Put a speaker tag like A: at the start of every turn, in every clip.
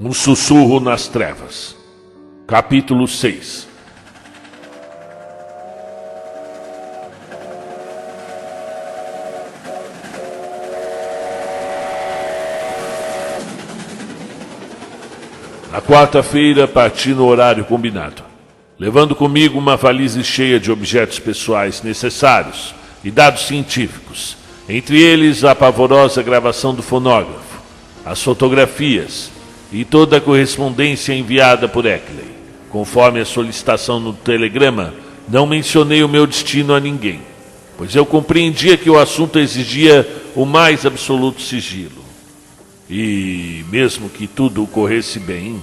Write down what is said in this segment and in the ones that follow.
A: Um sussurro nas trevas. Capítulo 6. Na quarta-feira parti no horário combinado, levando comigo uma valise cheia de objetos pessoais necessários e dados científicos, entre eles a pavorosa gravação do fonógrafo, as fotografias e toda a correspondência enviada por Eckley. Conforme a solicitação no telegrama, não mencionei o meu destino a ninguém, pois eu compreendia que o assunto exigia o mais absoluto sigilo. E, mesmo que tudo corresse bem,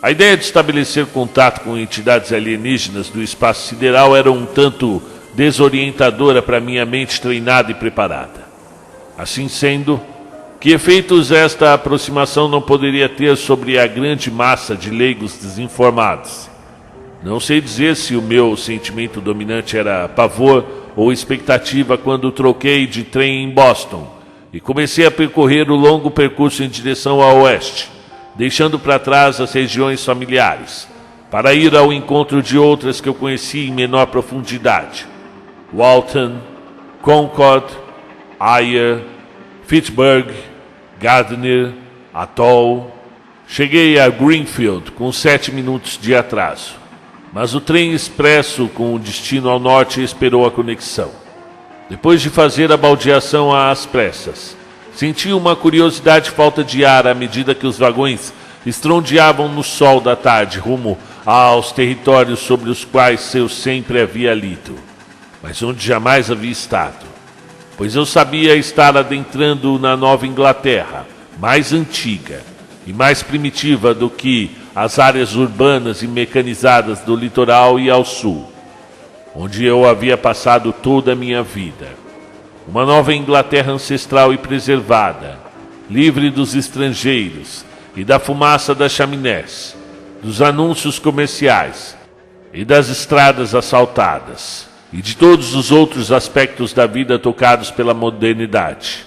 A: a ideia de estabelecer contato com entidades alienígenas do espaço sideral era um tanto desorientadora para minha mente treinada e preparada. Assim sendo, que efeitos esta aproximação não poderia ter sobre a grande massa de leigos desinformados? Não sei dizer se o meu sentimento dominante era pavor ou expectativa quando troquei de trem em Boston e comecei a percorrer o longo percurso em direção a oeste, deixando para trás as regiões familiares, para ir ao encontro de outras que eu conheci em menor profundidade: Walton, Concord, Ayer, Fitchburg, Gardner, Atoll. Cheguei a Greenfield com 7 minutos de atraso, mas o trem expresso com destino ao norte esperou a conexão. Depois de fazer a baldeação às pressas, senti uma curiosidade falta de ar à medida que os vagões estrondeavam no sol da tarde rumo aos territórios sobre os quais eu sempre havia lido, mas onde jamais havia estado, pois eu sabia estar adentrando na Nova Inglaterra, mais antiga e mais primitiva do que as áreas urbanas e mecanizadas do litoral e ao sul, onde eu havia passado toda a minha vida. Uma Nova Inglaterra ancestral e preservada, livre dos estrangeiros e da fumaça das chaminés, dos anúncios comerciais e das estradas assaltadas, e de todos os outros aspectos da vida tocados pela modernidade.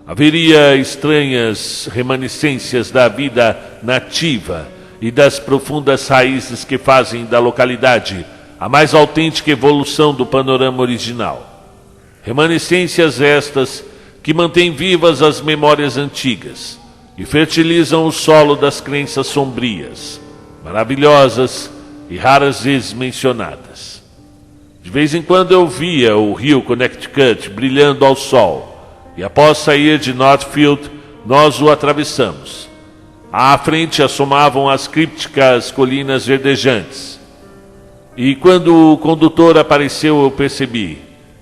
A: Haveria estranhas remanescências da vida nativa e das profundas raízes que fazem da localidade a mais autêntica evolução do panorama original. Remanescências estas que mantêm vivas as memórias antigas e fertilizam o solo das crenças sombrias, maravilhosas e raras vezes mencionadas. De vez em quando eu via o rio Connecticut brilhando ao sol, e após sair de Northfield, nós o atravessamos. À frente assomavam as crípticas colinas verdejantes. E quando o condutor apareceu, eu percebi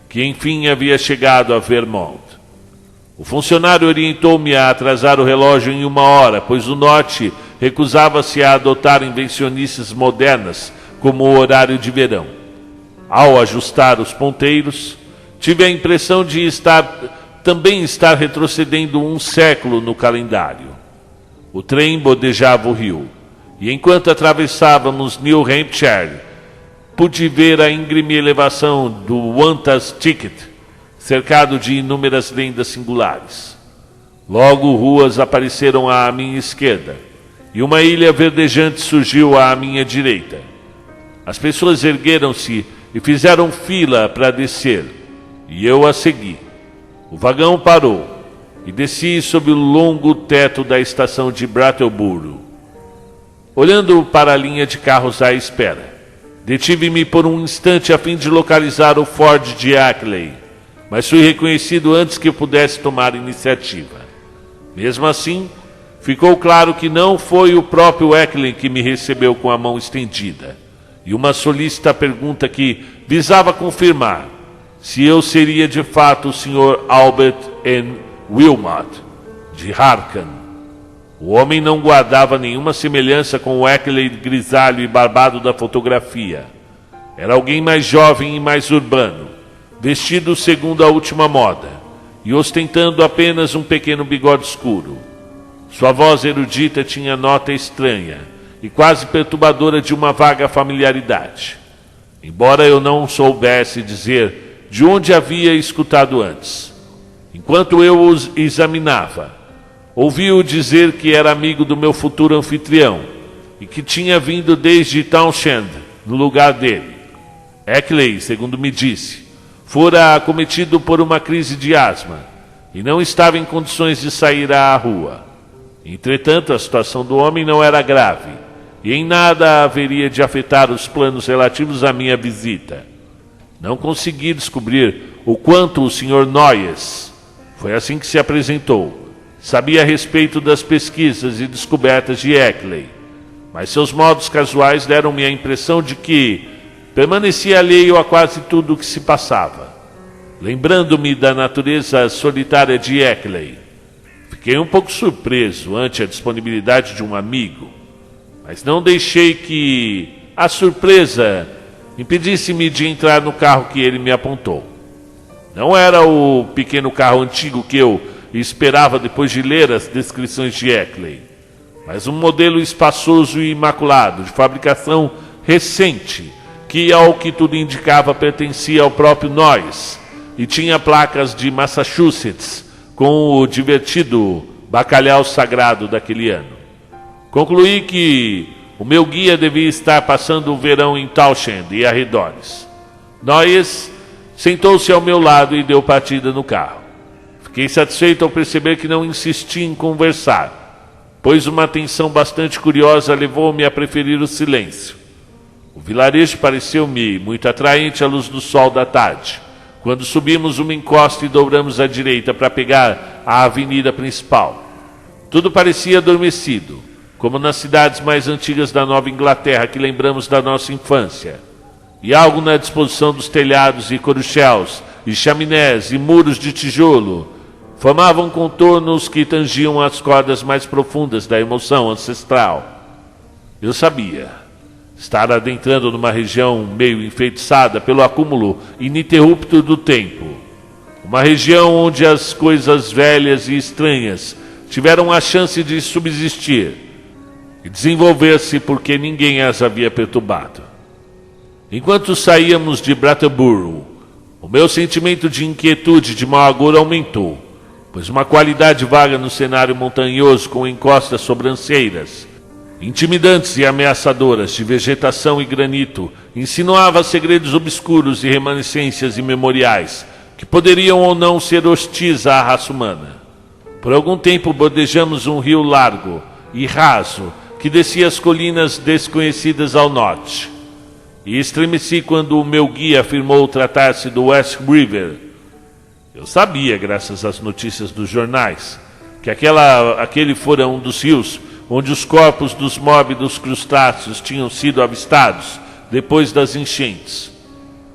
A: que enfim havia chegado a Vermont. O funcionário orientou-me a atrasar o relógio em 1 hora, pois o norte recusava-se a adotar invencionices modernas como o horário de verão. Ao ajustar os ponteiros, tive a impressão de também estar retrocedendo 1 século no calendário. O trem bodejava o rio, e enquanto atravessávamos New Hampshire, pude ver a íngreme elevação do Wantastickt, cercado de inúmeras lendas singulares. Logo ruas apareceram à minha esquerda, e uma ilha verdejante surgiu à minha direita. As pessoas ergueram-se e fizeram fila para descer, e eu a segui. O vagão parou, e desci sob o longo teto da estação de Brattleboro. Olhando para a linha de carros à espera, detive-me por um instante a fim de localizar o Ford de Eckley, mas fui reconhecido antes que eu pudesse tomar iniciativa. Mesmo assim, ficou claro que não foi o próprio Eckley que me recebeu com a mão estendida, e uma solícita pergunta que visava confirmar se eu seria de fato o Sr. Albert N. Wilmot, de Harkan. O homem não guardava nenhuma semelhança com o Eckley grisalho e barbado da fotografia. Era alguém mais jovem e mais urbano, vestido segundo a última moda, e ostentando apenas um pequeno bigode escuro. Sua voz erudita tinha nota estranha e quase perturbadora de uma vaga familiaridade, embora eu não soubesse dizer de onde havia escutado antes. Enquanto eu os examinava, Ouvi-o dizer que era amigo do meu futuro anfitrião e que tinha vindo desde Townshend, no lugar dele. Eckley, segundo me disse, fora acometido por uma crise de asma e não estava em condições de sair à rua. Entretanto, a situação do homem não era grave e em nada haveria de afetar os planos relativos à minha visita. Não consegui descobrir o quanto o Sr. Noyes, foi assim que se apresentou, sabia a respeito das pesquisas e descobertas de Eckley, mas seus modos casuais deram-me a impressão de que permanecia alheio a quase tudo o que se passava. Lembrando-me da natureza solitária de Eckley, fiquei um pouco surpreso ante a disponibilidade de um amigo, mas não deixei que a surpresa impedisse-me de entrar no carro que ele me apontou. Não era o pequeno carro antigo que eu esperava depois de ler as descrições de Eckley, mas um modelo espaçoso e imaculado, de fabricação recente, que, ao que tudo indicava, pertencia ao próprio Noyes e tinha placas de Massachusetts com o divertido bacalhau sagrado daquele ano. Concluí que o meu guia devia estar passando o verão em Townshend e arredores. Noyes sentou-se ao meu lado e deu partida no carro. Fiquei satisfeito ao perceber que não insisti em conversar, pois uma atenção bastante curiosa levou-me a preferir o silêncio. O vilarejo pareceu-me muito atraente à luz do sol da tarde, quando subimos uma encosta e dobramos à direita para pegar a avenida principal. Tudo parecia adormecido, como nas cidades mais antigas da Nova Inglaterra que lembramos da nossa infância. E algo na disposição dos telhados e coruchelos, e chaminés e muros de tijolo formavam contornos que tangiam as cordas mais profundas da emoção ancestral. Eu sabia estar adentrando numa região meio enfeitiçada pelo acúmulo ininterrupto do tempo. Uma região onde as coisas velhas e estranhas tiveram a chance de subsistir e desenvolver-se porque ninguém as havia perturbado. Enquanto saíamos de Brattleboro, o meu sentimento de inquietude e de mau agouro aumentou, pois uma qualidade vaga no cenário montanhoso com encostas sobranceiras, intimidantes e ameaçadoras de vegetação e granito, insinuava segredos obscuros e remanescências imemoriais que poderiam ou não ser hostis à raça humana. Por algum tempo bordejamos um rio largo e raso que descia as colinas desconhecidas ao norte. E estremeci quando o meu guia afirmou tratar-se do West River. Eu sabia, graças às notícias dos jornais, que aquele fora um dos rios onde os corpos dos mórbidos crustáceos tinham sido avistados depois das enchentes.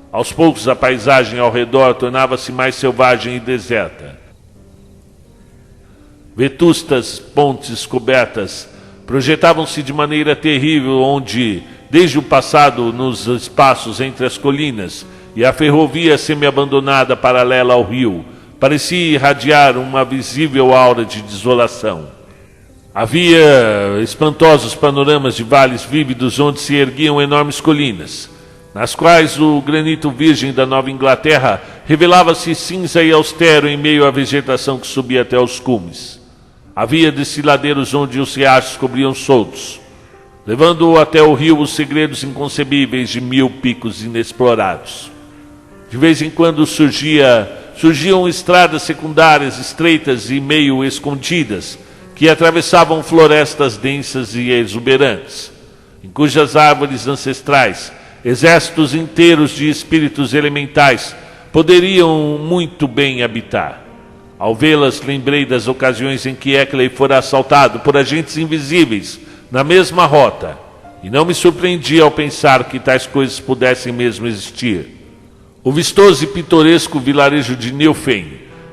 A: Aos poucos a paisagem ao redor tornava-se mais selvagem e deserta. Vetustas pontes cobertas projetavam-se de maneira terrível onde, desde o passado, nos espaços entre as colinas e a ferrovia semi-abandonada paralela ao rio, parecia irradiar uma visível aura de desolação. Havia espantosos panoramas de vales vívidos onde se erguiam enormes colinas, nas quais o granito virgem da Nova Inglaterra revelava-se cinza e austero em meio à vegetação que subia até os cumes. Havia desfiladeiros onde os riachos cobriam soltos, levando até o rio os segredos inconcebíveis de 1000 picos inexplorados. De vez em quando surgiam estradas secundárias estreitas e meio escondidas, que atravessavam florestas densas e exuberantes, em cujas árvores ancestrais exércitos inteiros de espíritos elementais poderiam muito bem habitar. Ao vê-las, lembrei das ocasiões em que Eckley fora assaltado por agentes invisíveis na mesma rota, e não me surpreendi ao pensar que tais coisas pudessem mesmo existir. O vistoso e pitoresco vilarejo de Newfen,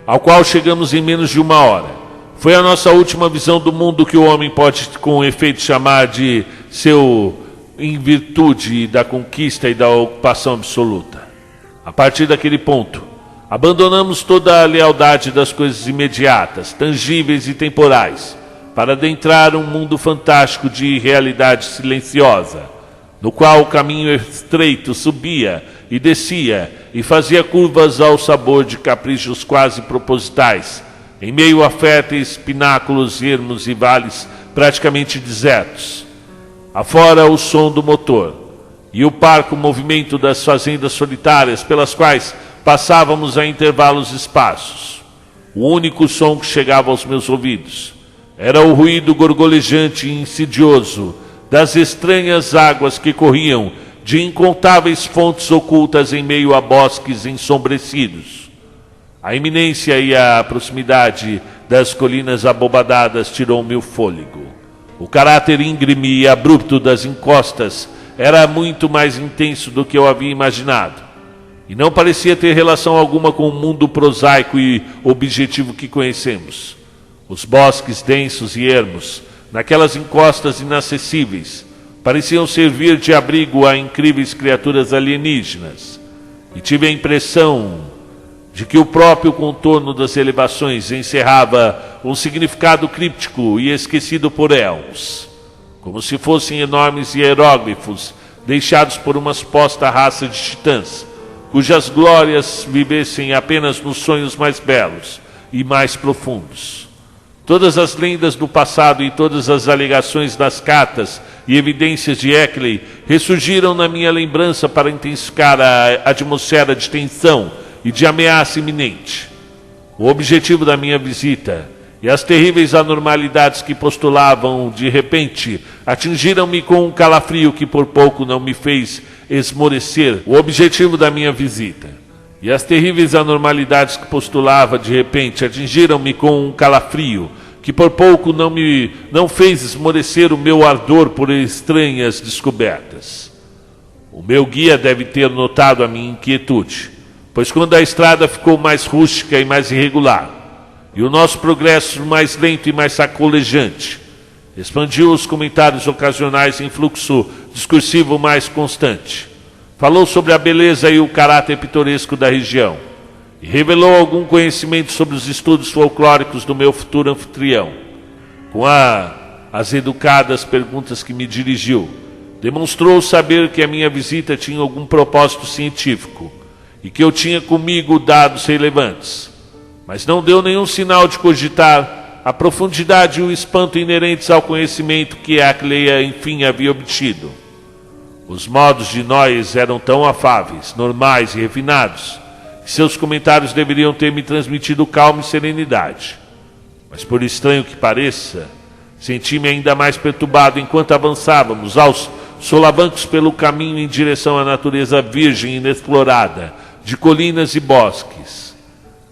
A: ao qual chegamos em menos de 1 hora, foi a nossa última visão do mundo que o homem pode com efeito chamar de seu em virtude da conquista e da ocupação absoluta. A partir daquele ponto, abandonamos toda a lealdade das coisas imediatas, tangíveis e temporais, para adentrar um mundo fantástico de realidade silenciosa, no qual o caminho estreito subia e descia e fazia curvas ao sabor de caprichos quase propositais, em meio a férteis pináculos, ermos e vales praticamente desertos. Afora o som do motor e o parco movimento das fazendas solitárias pelas quais passávamos a intervalos esparsos. O único som que chegava aos meus ouvidos era o ruído gorgolejante e insidioso das estranhas águas que corriam de incontáveis fontes ocultas em meio a bosques ensombrecidos. A iminência e a proximidade das colinas abobadadas tirou-me o fôlego. O caráter íngreme e abrupto das encostas era muito mais intenso do que eu havia imaginado, e não parecia ter relação alguma com o mundo prosaico e objetivo que conhecemos. Os bosques densos e ermos, naquelas encostas inacessíveis, pareciam servir de abrigo a incríveis criaturas alienígenas, e tive a impressão de que o próprio contorno das elevações encerrava um significado críptico e esquecido por elmos, como se fossem enormes hieróglifos deixados por uma suposta raça de titãs, cujas glórias vivessem apenas nos sonhos mais belos e mais profundos. Todas as lendas do passado e todas as alegações das cartas e evidências de Eckley ressurgiram na minha lembrança para intensificar a atmosfera de tensão e de ameaça iminente. O objetivo da minha visita e as terríveis anormalidades que postulavam de repente atingiram-me com um calafrio que por pouco não me fez esmorecer. O objetivo da minha visita e as terríveis anormalidades que postulava de repente atingiram-me com um calafrio que por pouco não fez esmorecer o meu ardor por estranhas descobertas. O meu guia deve ter notado a minha inquietude, pois quando a estrada ficou mais rústica e mais irregular, e o nosso progresso mais lento e mais sacolejante, expandiu os comentários ocasionais em fluxo discursivo mais constante. Falou sobre a beleza e o caráter pitoresco da região, e revelou algum conhecimento sobre os estudos folclóricos do meu futuro anfitrião. Com as educadas perguntas que me dirigiu, demonstrou saber que a minha visita tinha algum propósito científico, e que eu tinha comigo dados relevantes, mas não deu nenhum sinal de cogitar a profundidade e o espanto inerentes ao conhecimento que Eckley, enfim, havia obtido. Os modos de Noyes eram tão afáveis, normais e refinados, que seus comentários deveriam ter me transmitido calma e serenidade. Mas, por estranho que pareça, senti-me ainda mais perturbado enquanto avançávamos aos solavancos pelo caminho em direção à natureza virgem e inexplorada, de colinas e bosques.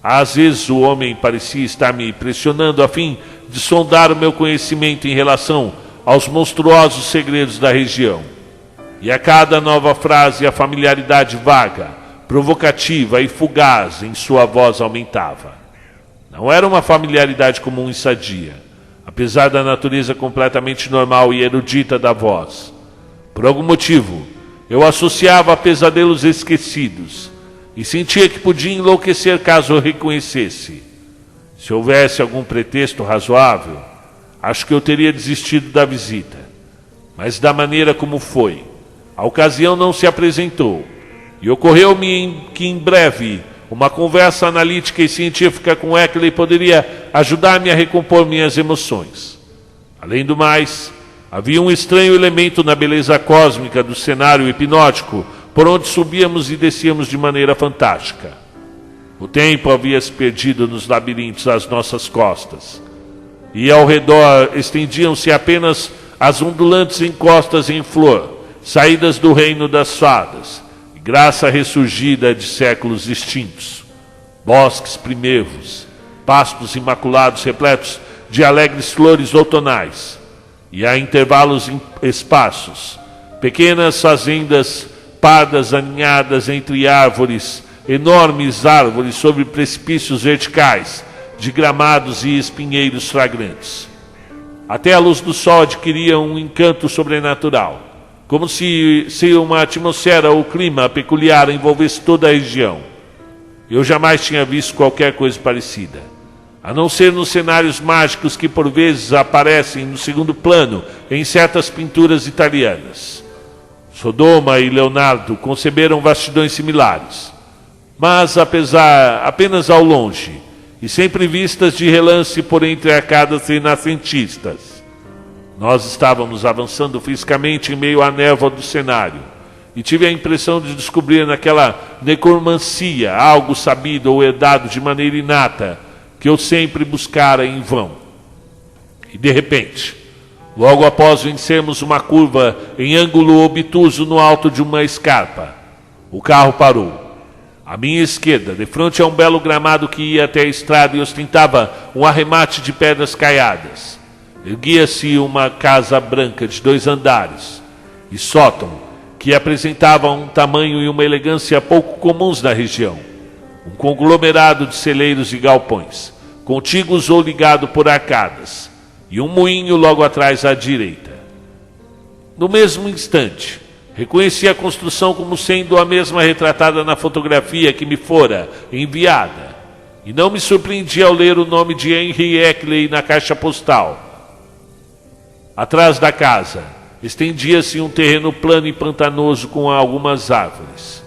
A: Às vezes o homem parecia estar me pressionando a fim de sondar o meu conhecimento em relação aos monstruosos segredos da região. E a cada nova frase a familiaridade vaga, provocativa e fugaz em sua voz aumentava. Não era uma familiaridade comum e sadia, apesar da natureza completamente normal e erudita da voz. Por algum motivo, eu associava a pesadelos esquecidos, e sentia que podia enlouquecer caso eu reconhecesse. Se houvesse algum pretexto razoável, acho que eu teria desistido da visita. Mas da maneira como foi, a ocasião não se apresentou, e ocorreu-me que em breve uma conversa analítica e científica com Eckley poderia ajudar-me a recompor minhas emoções. Além do mais, havia um estranho elemento na beleza cósmica do cenário hipnótico por onde subíamos e descíamos de maneira fantástica. O tempo havia se perdido nos labirintos às nossas costas, e ao redor estendiam-se apenas as ondulantes encostas em flor, saídas do reino das fadas, e graça ressurgida de séculos extintos. Bosques primevos, pastos imaculados repletos de alegres flores outonais, e a intervalos esparsos, pequenas fazendas pardas aninhadas entre árvores, enormes árvores sobre precipícios verticais, de gramados e espinheiros fragrantes. Até a luz do sol adquiria um encanto sobrenatural, como se uma atmosfera ou clima peculiar envolvesse toda a região. Eu jamais tinha visto qualquer coisa parecida, a não ser nos cenários mágicos que por vezes aparecem no segundo plano em certas pinturas italianas. Sodoma e Leonardo conceberam vastidões similares, mas apenas ao longe, e sempre vistas de relance por entre arcadas renascentistas. Nós estávamos avançando fisicamente em meio à névoa do cenário, e tive a impressão de descobrir naquela necromancia algo sabido ou herdado de maneira inata, que eu sempre buscara em vão. E de repente, logo após vencermos uma curva em ângulo obtuso no alto de uma escarpa, o carro parou. À minha esquerda, de frente a um belo gramado que ia até a estrada e ostentava um arremate de pedras caiadas, erguia-se uma casa branca de 2 andares e sótão, que apresentava um tamanho e uma elegância pouco comuns na região. Um conglomerado de celeiros e galpões, contíguos ou ligado por arcadas, e um moinho logo atrás à direita. No mesmo instante, reconheci a construção como sendo a mesma retratada na fotografia que me fora enviada, e não me surpreendi ao ler o nome de Henry Eckley na caixa postal. Atrás da casa, estendia-se um terreno plano e pantanoso com algumas árvores,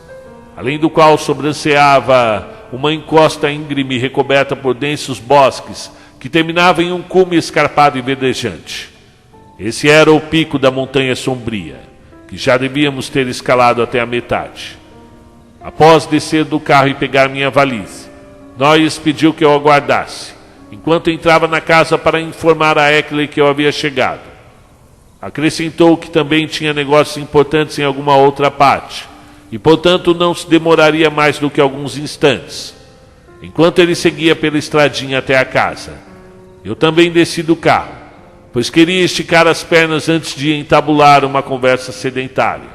A: além do qual sobranceava uma encosta íngreme recoberta por densos bosques que terminava em um cume escarpado e verdejante. Esse era o pico da montanha sombria, que já devíamos ter escalado até a metade. Após descer do carro e pegar minha valise, Noyes pediu que eu aguardasse, enquanto entrava na casa para informar a Eckley que eu havia chegado. Acrescentou que também tinha negócios importantes em alguma outra parte, e portanto não se demoraria mais do que alguns instantes. Enquanto ele seguia pela estradinha até a casa, eu também desci do carro, pois queria esticar as pernas antes de entabular uma conversa sedentária.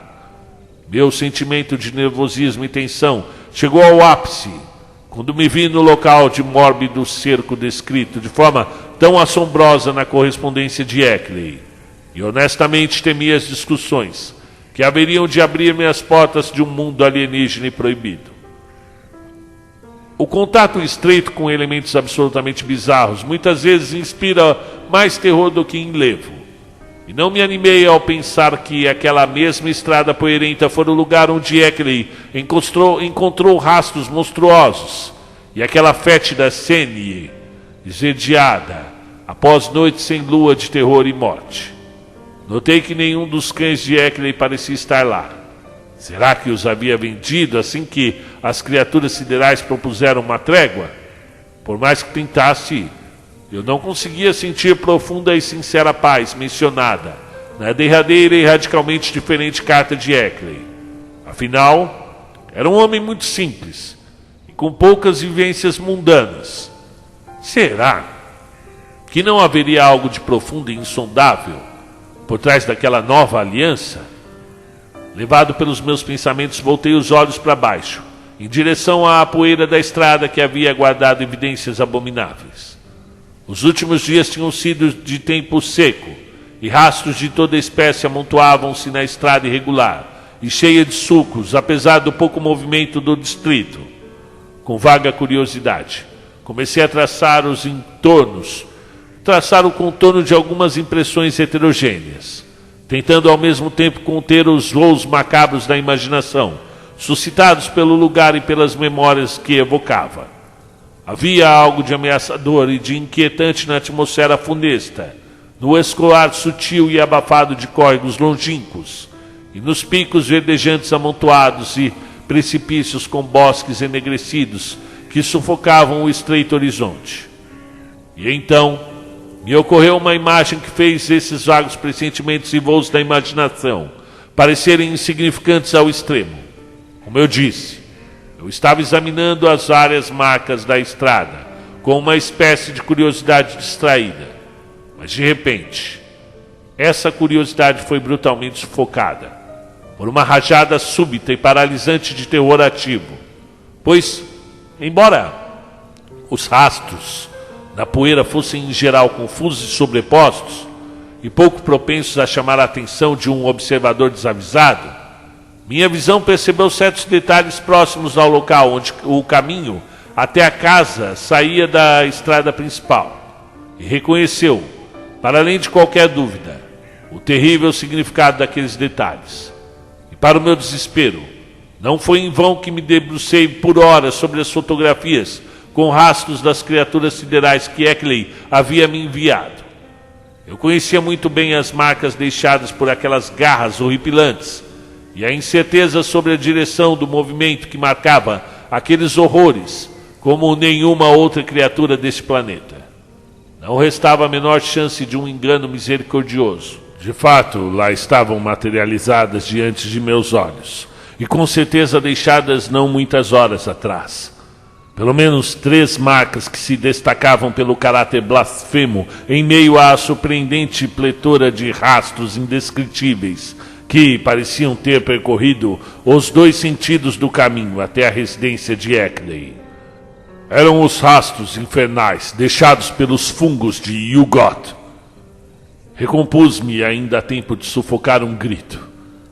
A: Meu sentimento de nervosismo e tensão chegou ao ápice quando me vi no local de mórbido cerco descrito de forma tão assombrosa na correspondência de Eckley. E honestamente temia as discussões que haveriam de abrir-me as portas de um mundo alienígena e proibido. O contato estreito com elementos absolutamente bizarros muitas vezes inspira mais terror do que enlevo. E não me animei ao pensar que aquela mesma estrada poeirenta fora o lugar onde Eckley encontrou rastros monstruosos e aquela fétida Senie esverdeada após noites sem lua de terror e morte. Notei que nenhum dos cães de Eckley parecia estar lá. Será que os havia vendido assim que as criaturas siderais propuseram uma trégua? Por mais que tentasse, eu não conseguia sentir profunda e sincera paz mencionada na derradeira e radicalmente diferente carta de Eckley. Afinal, era um homem muito simples e com poucas vivências mundanas. Será que não haveria algo de profundo e insondável por trás daquela nova aliança? Levado pelos meus pensamentos, voltei os olhos para baixo, em direção à poeira da estrada que havia guardado evidências abomináveis. Os últimos dias tinham sido de tempo seco, e rastros de toda espécie amontoavam-se na estrada irregular e cheia de sulcos, apesar do pouco movimento do distrito. Com vaga curiosidade, comecei a traçar o contorno de algumas impressões heterogêneas, tentando ao mesmo tempo conter os voos macabros da imaginação, suscitados pelo lugar e pelas memórias que evocava. Havia algo de ameaçador e de inquietante na atmosfera funesta, no escoar sutil e abafado de córregos longínquos, e nos picos verdejantes amontoados e precipícios com bosques enegrecidos que sufocavam o estreito horizonte. E então me ocorreu uma imagem que fez esses vagos pressentimentos e voos da imaginação parecerem insignificantes ao extremo. Como eu disse, eu estava examinando as várias marcas da estrada com uma espécie de curiosidade distraída. Mas de repente, essa curiosidade foi brutalmente sufocada por uma rajada súbita e paralisante de terror ativo. Pois, embora os rastros da poeira fossem em geral confusos e sobrepostos, e pouco propensos a chamar a atenção de um observador desavisado, minha visão percebeu certos detalhes próximos ao local onde o caminho até a casa saía da estrada principal, e reconheceu, para além de qualquer dúvida, o terrível significado daqueles detalhes. E para o meu desespero, não foi em vão que me debrucei por horas sobre as fotografias com rastros das criaturas siderais que Eckley havia me enviado. Eu conhecia muito bem as marcas deixadas por aquelas garras horripilantes e a incerteza sobre a direção do movimento que marcava aqueles horrores, como nenhuma outra criatura deste planeta. Não restava a menor chance de um engano misericordioso. De fato, lá estavam materializadas diante de meus olhos, e com certeza deixadas não muitas horas atrás. Pelo menos 3 marcas que se destacavam pelo caráter blasfemo em meio à surpreendente pletora de rastros indescritíveis que pareciam ter percorrido os 2 sentidos do caminho até a residência de Eckley. Eram os rastros infernais deixados pelos fungos de Yugoth. Recompus-me ainda a tempo de sufocar um grito.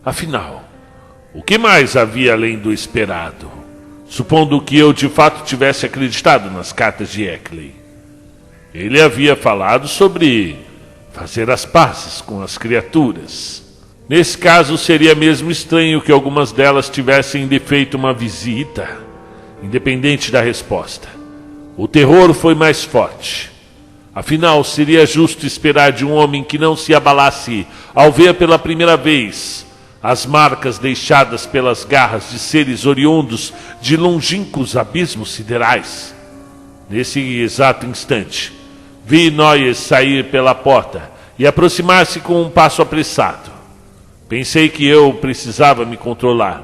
A: Afinal, o que mais havia além do esperado? Supondo que eu de fato tivesse acreditado nas cartas de Eckley. Ele havia falado sobre fazer as pazes com as criaturas. Nesse caso, seria mesmo estranho que algumas delas tivessem lhe feito uma visita, independente da resposta. O terror foi mais forte. Afinal, seria justo esperar de um homem que não se abalasse ao ver pela primeira vez as marcas deixadas pelas garras de seres oriundos de longínquos abismos siderais. Nesse exato instante, vi Noyes sair pela porta e aproximar-se com um passo apressado. Pensei que eu precisava me controlar,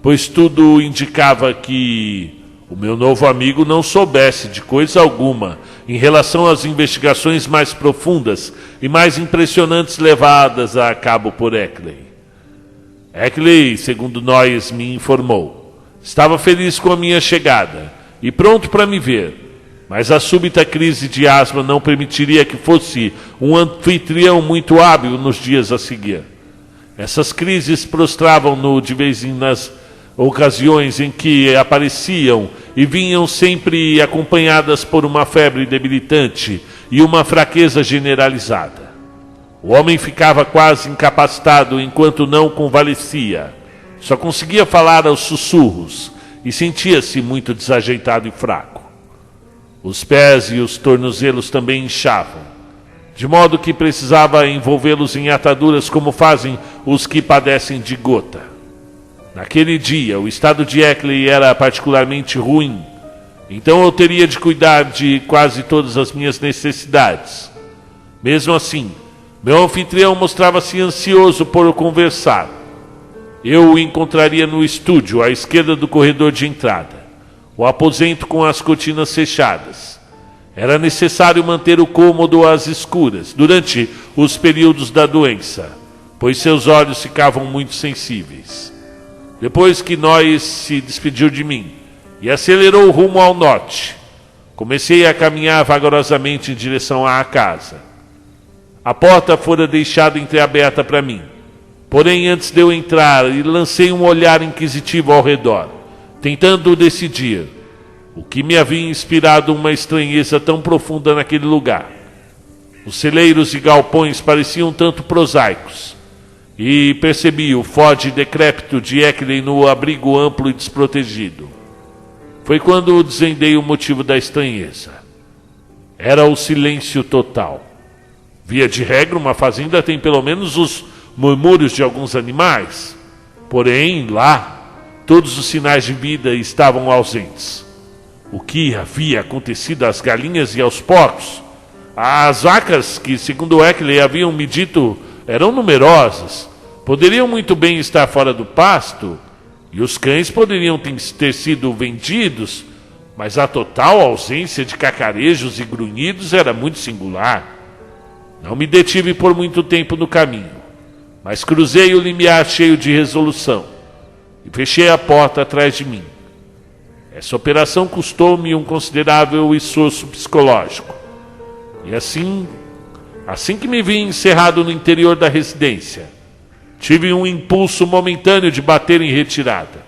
A: pois tudo indicava que o meu novo amigo não soubesse de coisa alguma em relação às investigações mais profundas e mais impressionantes levadas a cabo por Eckley. Eckley, segundo Noyes me informou, estava feliz com a minha chegada e pronto para me ver, mas a súbita crise de asma não permitiria que fosse um anfitrião muito hábil nos dias a seguir. Essas crises prostravam-no de vez nas ocasiões em que apareciam e vinham sempre acompanhadas por uma febre debilitante e uma fraqueza generalizada. O homem ficava quase incapacitado enquanto não convalescia. Só conseguia falar aos sussurros e sentia-se muito desajeitado e fraco. Os pés e os tornozelos também inchavam, de modo que precisava envolvê-los em ataduras como fazem os que padecem de gota. Naquele dia, o estado de Eckley era particularmente ruim, então eu teria de cuidar de quase todas as minhas necessidades. Mesmo assim, meu anfitrião mostrava-se ansioso por conversar. Eu o encontraria no estúdio, à esquerda do corredor de entrada, o aposento com as cortinas fechadas. Era necessário manter o cômodo às escuras durante os períodos da doença, pois seus olhos ficavam muito sensíveis. Depois que Noyes se despediu de mim e acelerou rumo ao norte, comecei a caminhar vagarosamente em direção à casa. A porta fora deixada entreaberta para mim, porém antes de eu entrar, lancei um olhar inquisitivo ao redor, tentando decidir o que me havia inspirado uma estranheza tão profunda naquele lugar. Os celeiros e galpões pareciam tanto prosaicos, e percebi o Ford decrépito de Eckley no abrigo amplo e desprotegido. Foi quando desvendei o motivo da estranheza. Era o silêncio total. Via de regra, uma fazenda tem pelo menos os murmúrios de alguns animais. Porém, lá, todos os sinais de vida estavam ausentes. O que havia acontecido às galinhas e aos porcos? As vacas, que segundo Eckley haviam me dito, eram numerosas, poderiam muito bem estar fora do pasto, e os cães poderiam ter sido vendidos, mas a total ausência de cacarejos e grunhidos era muito singular. Não me detive por muito tempo no caminho, mas cruzei o limiar cheio de resolução e fechei a porta atrás de mim. Essa operação custou-me um considerável esforço psicológico. E assim que me vi encerrado no interior da residência, tive um impulso momentâneo de bater em retirada.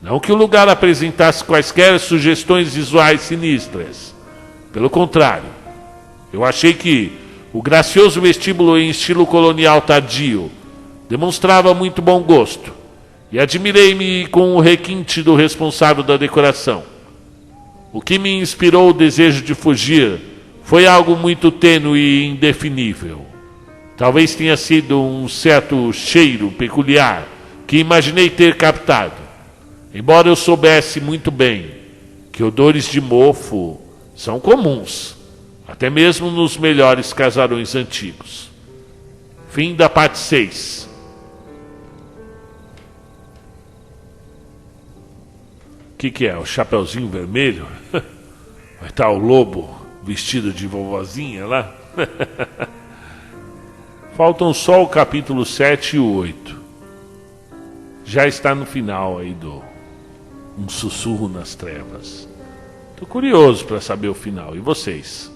A: Não que o lugar apresentasse quaisquer sugestões visuais sinistras. Pelo contrário, eu achei que o gracioso vestíbulo em estilo colonial tardio demonstrava muito bom gosto, e admirei-me com o requinte do responsável da decoração. O que me inspirou o desejo de fugir foi algo muito tênue e indefinível. Talvez tenha sido um certo cheiro peculiar que imaginei ter captado, embora eu soubesse muito bem que odores de mofo são comuns, até mesmo nos melhores casarões antigos. Fim da parte 6. O que é? O Chapeuzinho Vermelho? Vai estar o lobo vestido de vovozinha lá? Faltam só o capítulo 7 e o 8. Já está no final aí do Um Sussurro nas Trevas. Estou curioso para saber o final. E vocês?